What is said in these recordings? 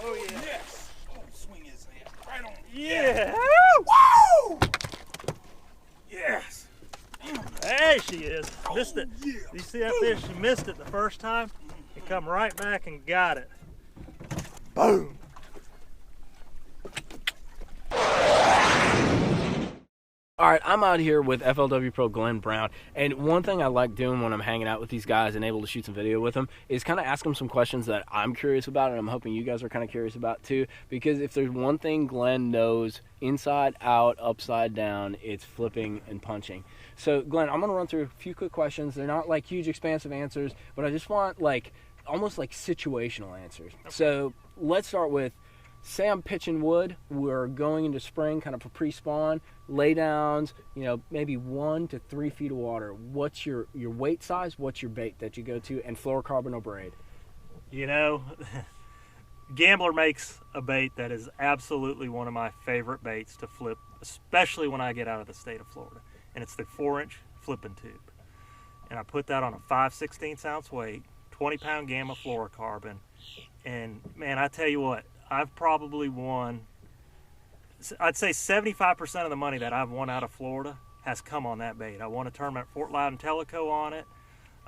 Oh, yeah. Yes. Oh, swing his hand right on. Yeah. Woo! Yes. There she is. Missed it. Yeah. You see that fish? She missed it the first time. It come right back and got it. Boom. All right, I'm out here with FLW Pro Glenn Browne, and one thing I like doing when I'm hanging out with these guys and able to shoot some video with them is kind of ask them some questions that I'm curious about, and I'm hoping you guys are kind of curious about too, because if there's one thing Glenn knows inside out, upside down, it's flipping and punching. So Glenn, I'm going to run through a few quick questions. They're not like huge expansive answers, but I just want like almost like situational answers. So let's start with, say I'm pitching wood, we're going into spring, kind of for pre-spawn, lay downs, you know, maybe 1 to 3 feet of water. What's your weight size? What's your bait that you go to? And fluorocarbon or braid? You know, Gambler makes a bait that is absolutely one of my favorite baits to flip, especially when I get out of the state of Florida. And it's the 4-inch flipping tube. And I put that on a 5/16 ounce weight, 20-pound gamma fluorocarbon. And man, I tell you what, I've probably won, I'd say 75% of the money that I've won out of Florida has come on that bait. I won a tournament at Fort Loudon Tellico on it.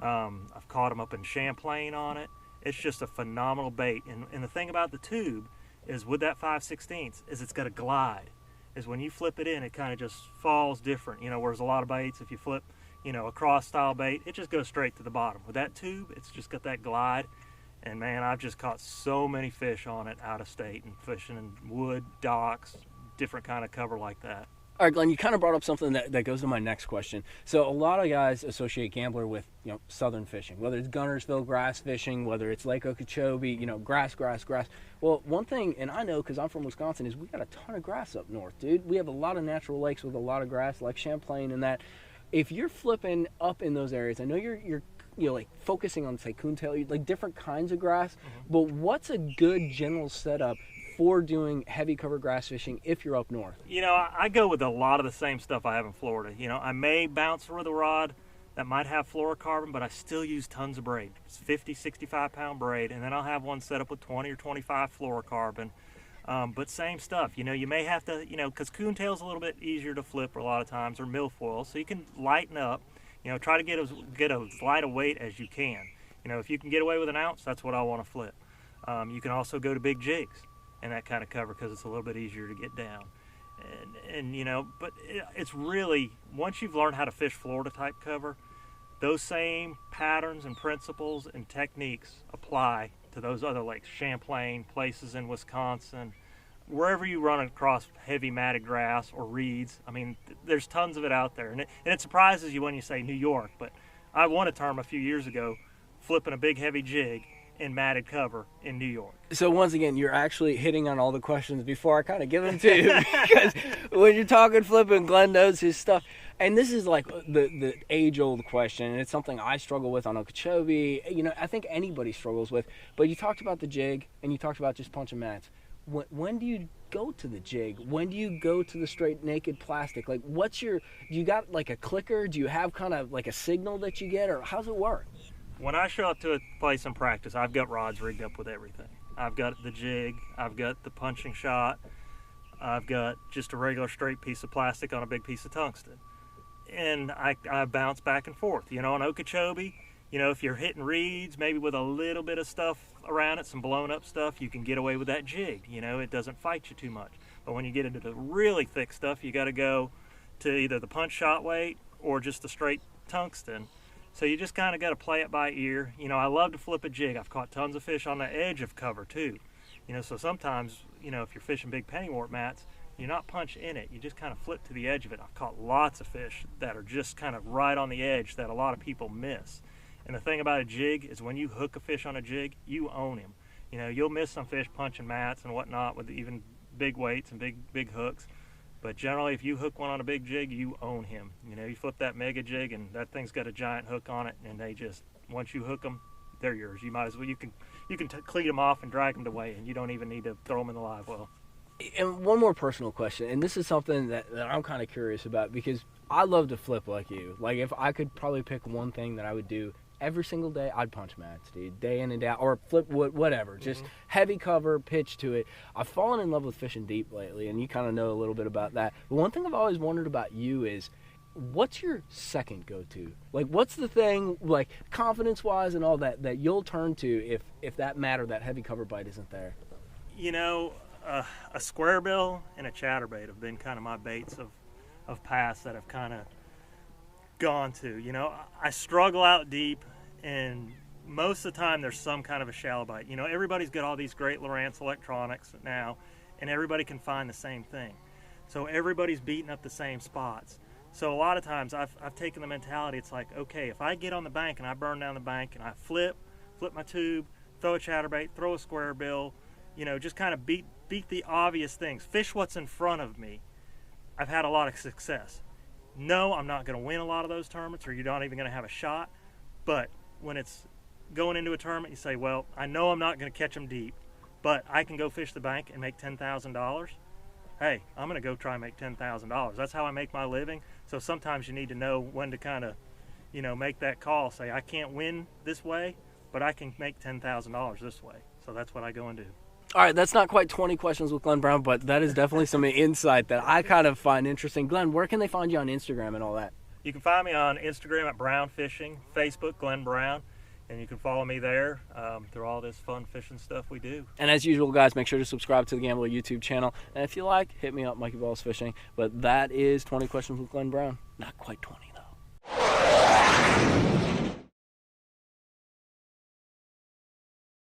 I've caught them up in Champlain on it. It's just a phenomenal bait. And the thing about the tube is with that 5/16 is it's got a glide. Is when you flip it in, it kind of just falls different. You know, whereas a lot of baits, if you flip, you know, a cross style bait, it just goes straight to the bottom. With that tube, it's just got that glide. And man, I've just caught so many fish on it out of state and fishing in wood, docks, different kind of cover like that. All right, Glenn, you kind of brought up something that goes to my next question. So a lot of guys associate Gambler with, you know, southern fishing, whether it's Gunnersville grass fishing, whether it's Lake Okeechobee, you know, grass. Well, one thing, and I know because I'm from Wisconsin, is we got a ton of grass up north, dude. We have a lot of natural lakes with a lot of grass, like Champlain and that. If you're flipping up in those areas, I know you're you know, like focusing on, say, coontail, like different kinds of grass, but what's a good general setup for doing heavy cover grass fishing if you're up north? You know, I go with a lot of the same stuff I have in Florida. You know, I may bounce with a rod that might have fluorocarbon, but I still use tons of braid. It's 50, 65-pound braid, and then I'll have one set up with 20 or 25 fluorocarbon. But same stuff. You know, you may have to, you know, because coontail's a little bit easier to flip a lot of times, or milfoil, so you can lighten up. You know, try to get as light a weight as you can. You know, if you can get away with an ounce, that's what I want to flip. You can also go to big jigs and that kind of cover because it's a little bit easier to get down. And you know, but it's really, once you've learned how to fish Florida type cover, those same patterns and principles and techniques apply to those other lakes, Champlain, places in Wisconsin, wherever you run across heavy matted grass or reeds. I mean, there's tons of it out there. And it surprises you when you say New York, but I won a term a few years ago flipping a big heavy jig in matted cover in New York. So once again, you're actually hitting on all the questions before I kind of give them to you, because when you're talking flipping, Glenn knows his stuff. And this is like the age-old question, and it's something I struggle with on Okeechobee. You know, I think anybody struggles with. But you talked about the jig, and you talked about just punching mats. When do you go to the jig? When do you go to the straight naked plastic? Like, do you got like a clicker? Do you have kind of like a signal that you get, or how's it work? When I show up to a place in practice, I've got rods rigged up with everything. I've got the jig, I've got the punching shot, I've got just a regular straight piece of plastic on a big piece of tungsten. And I bounce back and forth. You know, on Okeechobee, you know, if you're hitting reeds, maybe with a little bit of stuff around it, some blown up stuff, you can get away with that jig. You know, it doesn't fight you too much. But when you get into the really thick stuff, you got to go to either the punch shot weight or just the straight tungsten. So you just kind of got to play it by ear. You know, I love to flip a jig. I've caught tons of fish on the edge of cover too. You know, so sometimes, you know, if you're fishing big pennywort mats, you're not punch in it. You just kind of flip to the edge of it. I've caught lots of fish that are just kind of right on the edge that a lot of people miss. And the thing about a jig is when you hook a fish on a jig, you own him. You know, you'll miss some fish punching mats and whatnot with even big weights and big hooks. But generally, if you hook one on a big jig, you own him. You know, you flip that mega jig and that thing's got a giant hook on it, and they just, once you hook them, they're yours. You might as well, you can cleat them off and drag them to weigh, and you don't even need to throw them in the live well. And one more personal question, and this is something that I'm kind of curious about, because I love to flip like you. Like, if I could probably pick one thing that I would do every single day I'd punch mats, dude, day in and day out, or flip wood, whatever. Just heavy cover, pitch to it. I've fallen in love with fishing deep lately, and you kind of know a little bit about that. But one thing I've always wondered about you is, what's your second go-to? Like, what's the thing, like, confidence-wise and all that, that you'll turn to if that mat or that heavy cover bite isn't there? You know, a square bill and a chatterbait have been kind of my baits of past that I've kind of gone to. You know, I struggle out deep, and most of the time there's some kind of a shallow bite. You know, everybody's got all these great Lowrance electronics now, and everybody can find the same thing. So everybody's beating up the same spots. So a lot of times I've taken the mentality, it's like, okay, if I get on the bank and I burn down the bank and I flip my tube, throw a chatterbait, throw a square bill, you know, just kind of beat the obvious things, fish what's in front of me, I've had a lot of success. No, I'm not going to win a lot of those tournaments, or you're not even going to have a shot. But when it's going into a tournament, you say, well, I know I'm not going to catch them deep, but I can go fish the bank and make $10,000. Hey, I'm going to go try and make $10,000. That's how I make my living. So sometimes you need to know when to kind of, you know, make that call. Say, I can't win this way, but I can make $10,000 this way. So that's what I go and do. All right, that's not quite 20 questions with Glenn Browne, but that is definitely some insight that I kind of find interesting. Glenn, where can they find you on Instagram and all that? You can find me on Instagram at Brown Fishing, Facebook, Glenn Browne, and you can follow me there through all this fun fishing stuff we do. And as usual, guys, make sure to subscribe to the Gambler YouTube channel. And if you like, hit me up, Mikeybalzz Fishing. But that is 20 questions with Glenn Browne. Not quite 20, though.